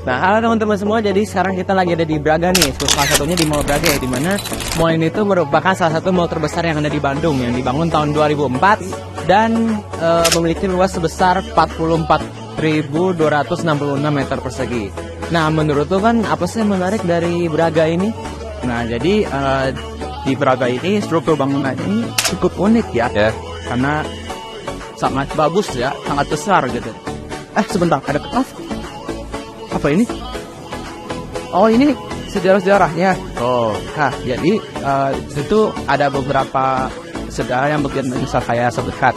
Nah, halo teman-teman semua. Jadi sekarang kita lagi ada di Braga nih. Salah satunya di Mall Braga ya, di mana mall ini tuh merupakan salah satu mall terbesar yang ada di Bandung yang dibangun tahun 2004 dan memiliki luas sebesar 44.266 meter persegi. Nah, menurut tuh kan apa sih yang menarik dari Braga ini? Nah, jadi di Braga ini struktur bangunan ini cukup unik ya, karena sangat bagus ya, sangat besar gitu. Sebentar, ada kertas. Apa ini? Oh, ini sejarah-sejarahnya. Oh, jadi itu ada beberapa sejarah yang begitu bisa saya sebutkan.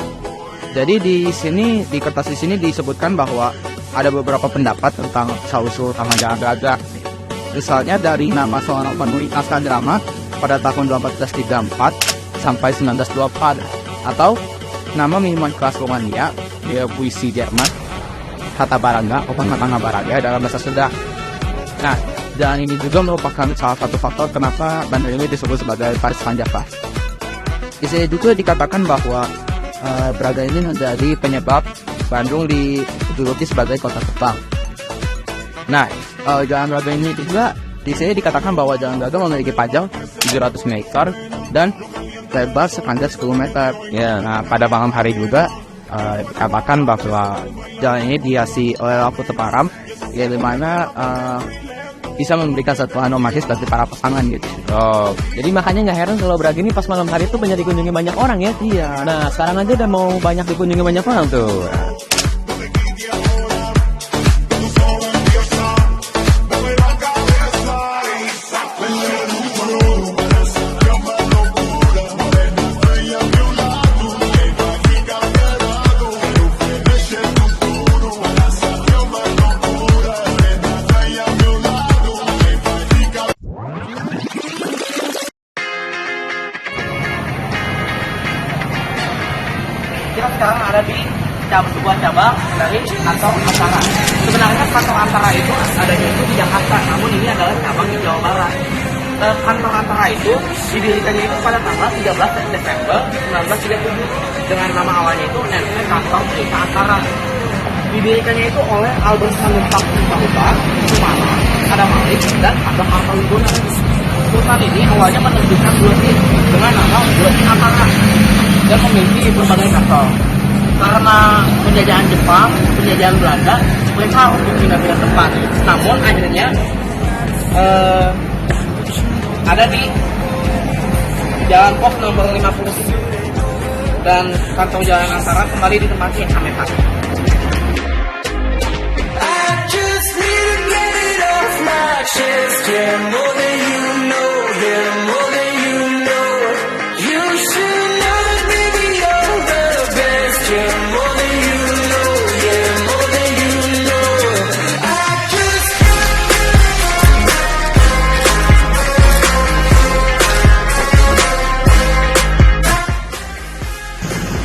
Jadi di sini, di kertas di sini disebutkan bahwa ada beberapa pendapat tentang asal-usul nama Jalan Braga. Misalnya dari nama seorang penulis naskah drama pada tahun 1834 sampai 1924, atau nama minuman kelas Romania, dia puisi Jerman, kata Baraga, kata Baraga dalam bahasa Sunda. Nah, jalan ini juga merupakan salah satu faktor kenapa Bandung ini disebut sebagai Paris Van Java. Bisa juga dikatakan bahwa Braga ini menjadi penyebab Bandung dijuluki sebagai kota terbang. Nah, jalan Braga ini juga di sini dikatakan bahwa jalan Braga memiliki panjang 700 meter dan lebar sepanjang 10 meter. Nah, pada malam hari juga dikatakan bahwa jalan ini dihiasi oleh lampu teparam, yang dimana bisa memberikan satu magis bagi para pasangan gitu. Oh, jadi makanya nggak heran kalau Braga ini pas malam hari itu banyak dikunjungi banyak orang ya. Iya. Nah, sekarang aja udah mau banyak dikunjungi banyak orang tuh. Kita sekarang ada di sebuah cabang dari kantong Antara. Sebenarnya kantong Antara itu adanya itu di Jakarta, namun ini adalah cabang di Jawa Barat. Kantong Antara itu didirikannya itu pada tanggal 13 Desember 1937 dengan nama awalnya itu namanya Kantong Cerita Antara. Didirikannya itu oleh Albert Sanumpang Sultan, Sumala, Adam Malik, dan Agam Arta Wiguna. Sultan ini awalnya menerbitkan bulletin dengan nama Bulletin Antara dan memiliki berbagai kantong. Karena penjajahan Jepang, penjajahan Belanda, mereka untuk pindah-pindah tempat. Namun akhirnya ada di Jalan Pos nomor 57 dan kantong Jalan Antara kembali ditempati sampai hari.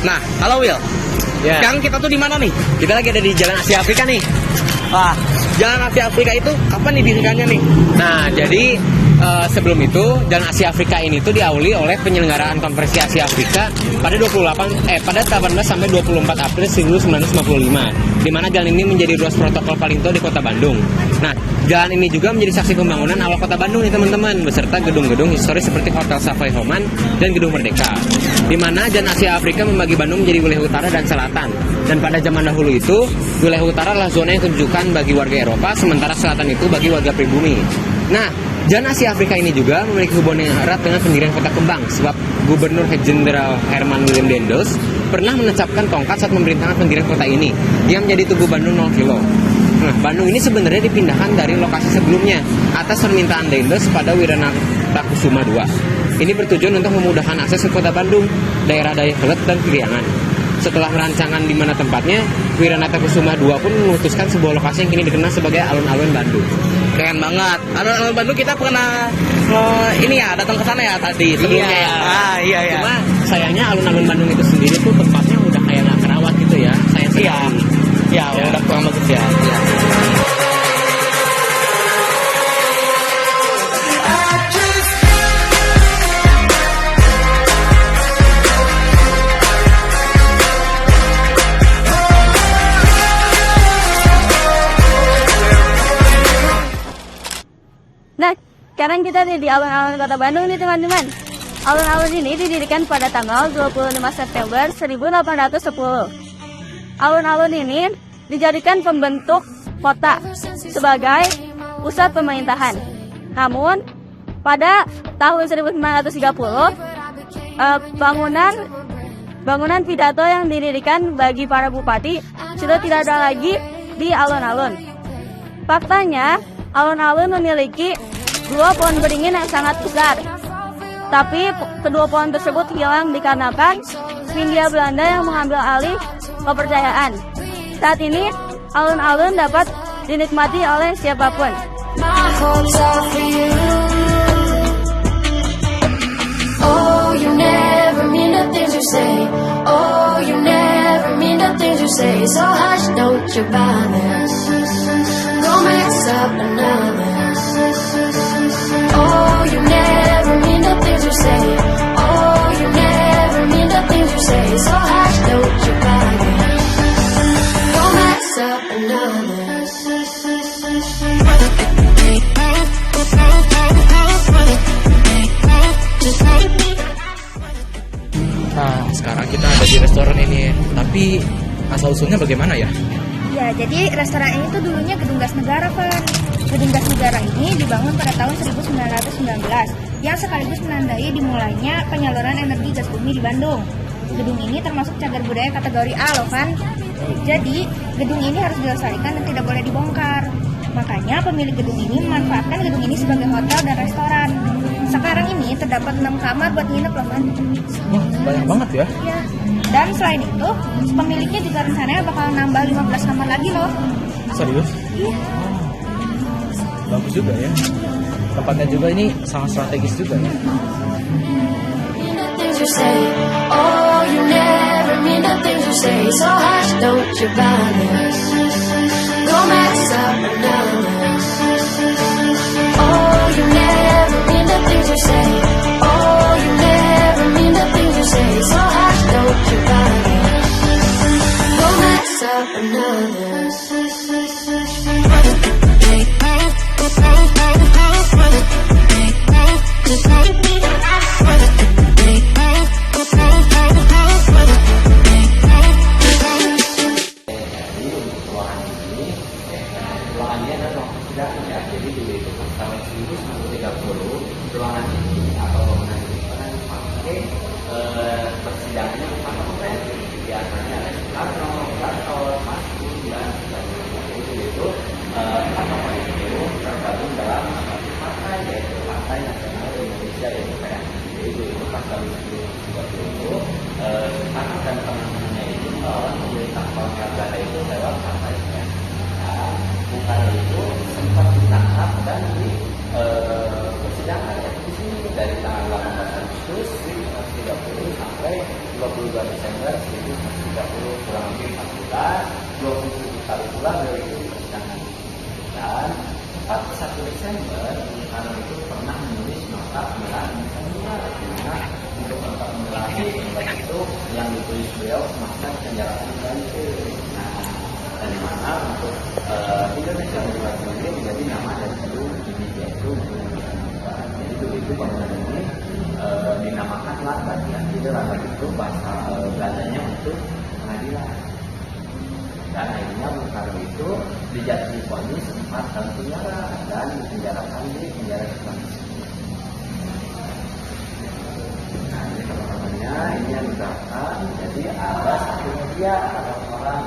Nah, halo Will. Sekarang kita tuh di mana nih? Kita lagi ada di Jalan Asia Afrika nih. Wah, Jalan Asia Afrika itu kapan didirikannya nih? Nah, jadi sebelum itu Jalan Asia Afrika ini tuh diawali oleh penyelenggaraan Konferensi Asia Afrika pada 18 sampai 24 April 1955, di mana jalan ini menjadi ruas protokol paling tua di Kota Bandung. Nah, jalan ini juga menjadi saksi pembangunan awal Kota Bandung nih teman-teman, beserta gedung-gedung historis seperti Hotel Savoy Homan dan Gedung Merdeka. Di mana Jalan Asia Afrika membagi Bandung menjadi wilayah utara dan selatan. Dan pada zaman dahulu itu, wilayah utara adalah zona yang ditujukan bagi warga Eropa, sementara selatan itu bagi warga pribumi. Nah, Jalan Asia Afrika ini juga memiliki hubungan yang erat dengan pendirian Kota Kembang, sebab Gubernur Jenderal Herman Willem Dendels pernah menancapkan tongkat saat memerintahkan pendirian kota ini, yang menjadi Tugu Bandung 0 kilo. Nah, Bandung ini sebenarnya dipindahkan dari lokasi sebelumnya atas permintaan Dendels pada Wiranata Kusuma II. Ini bertujuan untuk memudahkan akses ke Kota Bandung, daerah Dayakolot dan Priangan. Setelah rancangan di mana tempatnya, Wiranata Kusuma II pun memutuskan sebuah lokasi yang kini dikenal sebagai alun-alun Bandung. Keren banget. Alun-alun Bandung kita pernah ini ya, datang ke sana ya tadi sebelumnya ya. Iya. Cuma sayangnya alun-alun Bandung itu sendiri tuh tempatnya udah kayak nggak kerawat gitu ya. Iya, udah kurang bagus ya. Iya. sekarang kita ada di alun-alun Kota Bandung nih teman-teman. Alun-alun ini didirikan pada tanggal 25 September 1810. Alun-alun ini dijadikan pembentuk kota sebagai pusat pemerintahan. Namun, pada tahun 1930, bangunan pidato yang didirikan bagi para bupati sudah tidak ada lagi di alun-alun. Faktanya, alun-alun memiliki 2 pohon beringin yang sangat besar. Tapi kedua pohon tersebut hilang dikarenakan Hindia Belanda yang mengambil alih kepercayaan. Saat ini, alun-alun dapat dinikmati oleh siapapun. Oh, you never mean the things you say. Oh, you never mean the things you say. So hush, don't you bother. Go mix up another. Oh, you never mean the things you say. Oh, you never mean the things you say. So hush, don't you bother. Go mix up another. Nah, sekarang kita ada di restoran ini. Tapi asal usulnya bagaimana ya? Ya, jadi restoran ini tuh dulunya Gedung Gas Negara, Pak. Gedung Gas Negara ini dibangun pada tahun 1919, yang sekaligus menandai dimulainya penyaluran energi gas bumi di Bandung. Gedung ini termasuk cagar budaya kategori A loh, kan? Jadi, gedung ini harus dilestarikan dan tidak boleh dibongkar. Makanya pemilik gedung ini memanfaatkan gedung ini sebagai hotel dan restoran. Sekarang ini terdapat 6 kamar buat nginep loh, kan? Wah, banyak banget ya. Ya. Dan selain itu, pemiliknya juga rencananya bakal nambah 15 kamar lagi loh. Serius? Iya. Bagus juga ya. Tempatnya juga ini sangat strategis juga ya. Things you say. Oh, you never mean the things you say. So hush, don't you bother. Go mix up another. Oh, you never mean the things you say. Oh, you never mean the things you say. So hush, don't you bother. Go mix up another. Ruangannya adalah ruang persidangan ya, jadi dulu itu tahun 1930 ruangan ini atau bangunan ini pernah dipakai persidangannya bukan konferensi, biasanya ada Soekarno, Gatot, Masud dan sebagainya. Jadi itu apa itu tergabung dalam satu partai yaitu Partai Nasional Indonesia yaitu PNI. Jadi dulu itu pas tahun 1930 Soekarno dan teman-temannya itu memerintah kolonial Belanda itu lewat partai PNI. Bukan itu sempat ditangkap dan di persidangan di sini dari tanggal 18 Agustus 1930 sampai 22 Desember 1930 kurang lebih 4 bulan, 27 kali pula beliau itu di persidangan. Dan 41 Desember karena itu pernah menulis nota pembelaan untuk nota pembelaan itu yang ditulis beliau semasa penjarahan Belanda. Dan mana untuk Indonesia membuat sendiri menjadi nama dari seluruh ini yaitu jadi dulu itu bangunan ini dinamakan Ladbat ya. Jadi Ladbat itu bahasa Belandanya untuk pengadilan. Dan akhirnya Bung Karno itu dijatuhi vonis 4 tahun penjara dan dipenjarakan di penjara Sukamisi. Nah ini teman-temannya ini yang diterapkan. Jadi ada satu media ada orang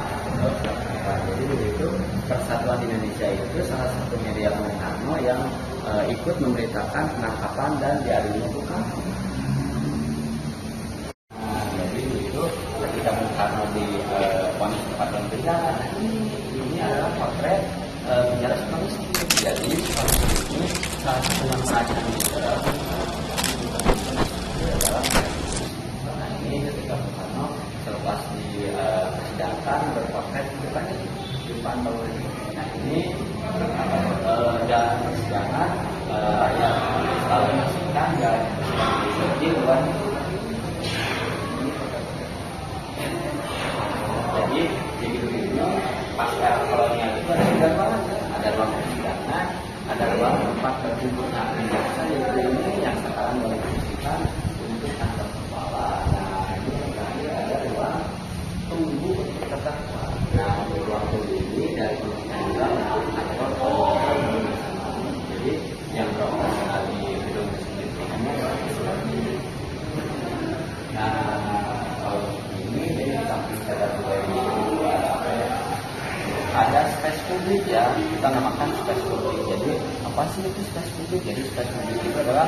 jadi dulu itu Persatuan Indonesia itu salah satu media Bung Karno yang ikut memberitakan penangkapan dan diadili Bung Karno. Jadi dulu itu ketika Bung Karno di vonis 4 tahun penjara, ini adalah potret penjara Sukamisi. Jadi Sukamisi ini salah satu yang kerajaan nah ini ketika Bung Karno selepas di persidangan berpotret bukan di depan bawah ini. Nah ini dalam persidangan yang selalu menyaksikan dan di luar jadi begitu pas era kolonial itu ada 3 ruangan, ada ruang persidangan, ada ruang tempat terkumpulnya biasa ini yang sekarang boleh difungsikan untuk kantor kepala. Nah ini berarti ada ruang tunggu terdakwa. Nah ruang tunggu ini dari pemeriksaan juga untuk kantor kepala. Jadi yang beroperasional di gedung tersebut hanya seperti ini. Nah kalau ini jadi di samping ada dua ini ada space publik ya, kita namakan space publik. Jadi apa sih itu space publik? Jadi space publik itu adalah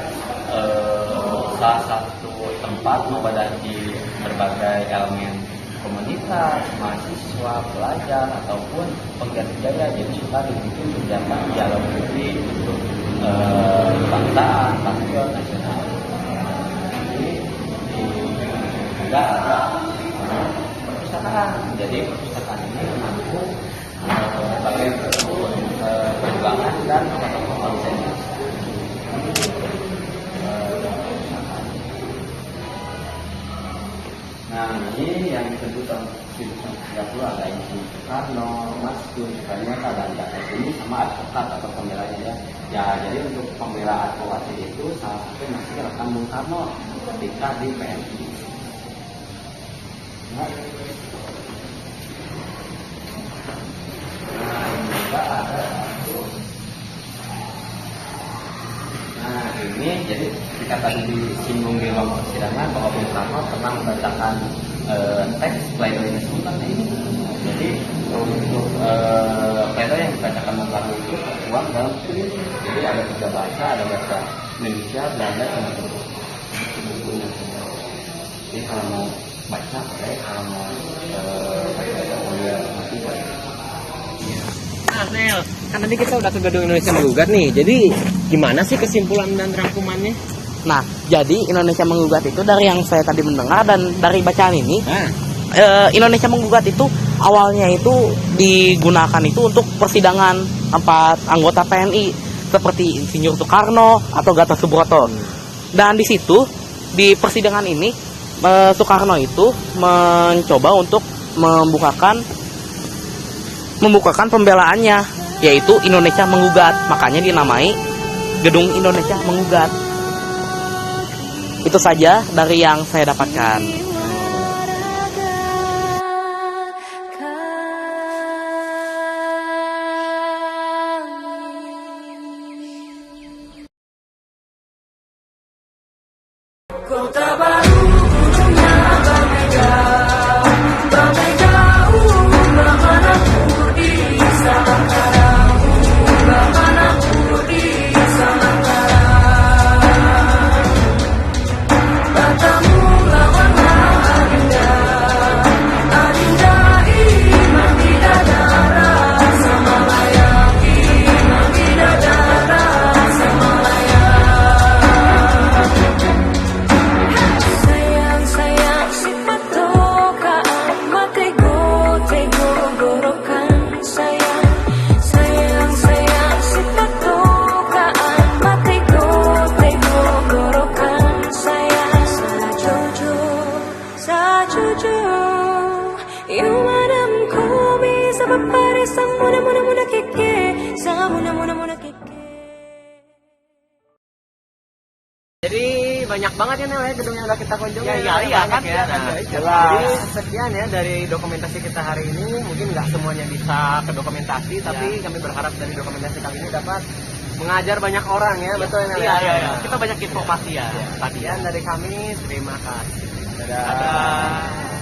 salah satu tempat mewadahi berbagai elemen komunitas, mahasiswa, pelajar ataupun penggiat budaya. Jadi suka dibikin kegiatan dialog publik untuk kebangsaan, patriot, nasional. Jadi juga ada perpustakaan. Jadi perpustakaan ini menampung sebagai perjuangan dan tokoh-tokoh konsensus. Nah ini yang disebut tahun 1930 ada Ibu Soekarno, Mas Gun, Soekarno, dan Gatot ini sama advokat atau pembelanya ya. Ya jadi untuk pembela advokat itu salah satu masih rekan Bung Karno ketika di PNI. Nah ini juga ada satu. Nah ini jadi ketika tadi disinggung di ruang persidangan bahwa Bung Karno pernah membacakan teks pledoi Sultan ini. Jadi untuk pledoi yang dibacakan Bung Karno itu tertuang dalam buku ini. Jadi ada 3 bahasa, ada bahasa Indonesia, Belanda, dan bukunya. Jadi kalau mau baca boleh, kalau mau baca boleh nanti boleh. Nah, Nel, kan tadi kita udah ke Gedung Indonesia Menggugat nih. Jadi gimana sih kesimpulan dan rangkumannya? Nah, jadi Indonesia Menggugat itu dari yang saya tadi mendengar dan dari bacaan ini, Indonesia Menggugat itu awalnya itu digunakan itu untuk persidangan 4 anggota PNI seperti Insinyur Soekarno atau Gatot Subroto. Dan di situ di persidangan ini Soekarno itu mencoba untuk membukakan pembelaannya, yaitu Indonesia Menggugat. Makanya dinamai Gedung Indonesia Menggugat. Itu saja dari yang saya dapatkan. Kota baru ujungnya berbeda, berbeda bagaimana ku di Samantara, bagaimana ku di Samantara. Bertemu lawanlah Adinda, Adinda iman bidadara sama layak, iman bidadara sama layak. Sayang sayang si patokaan matego tego gorokan sayang sayang sayang si patokaan matego tego gorokan sayang sajojo imadam ku bisa berparisang muda keke sa muda keke. Jadi banyak banget ya Nel ya gedung yang udah kita kunjungi. Iya kan ya. Nah, Jadi sekian ya dari dokumentasi kita hari ini. Mungkin nggak semuanya bisa ke dokumentasi, tapi kami berharap dari dokumentasi kali ini dapat mengajar banyak orang ya, betul ya Nel? Iya. Kita banyak informasi ya. Sekian dari kami, terima kasih. Dadah.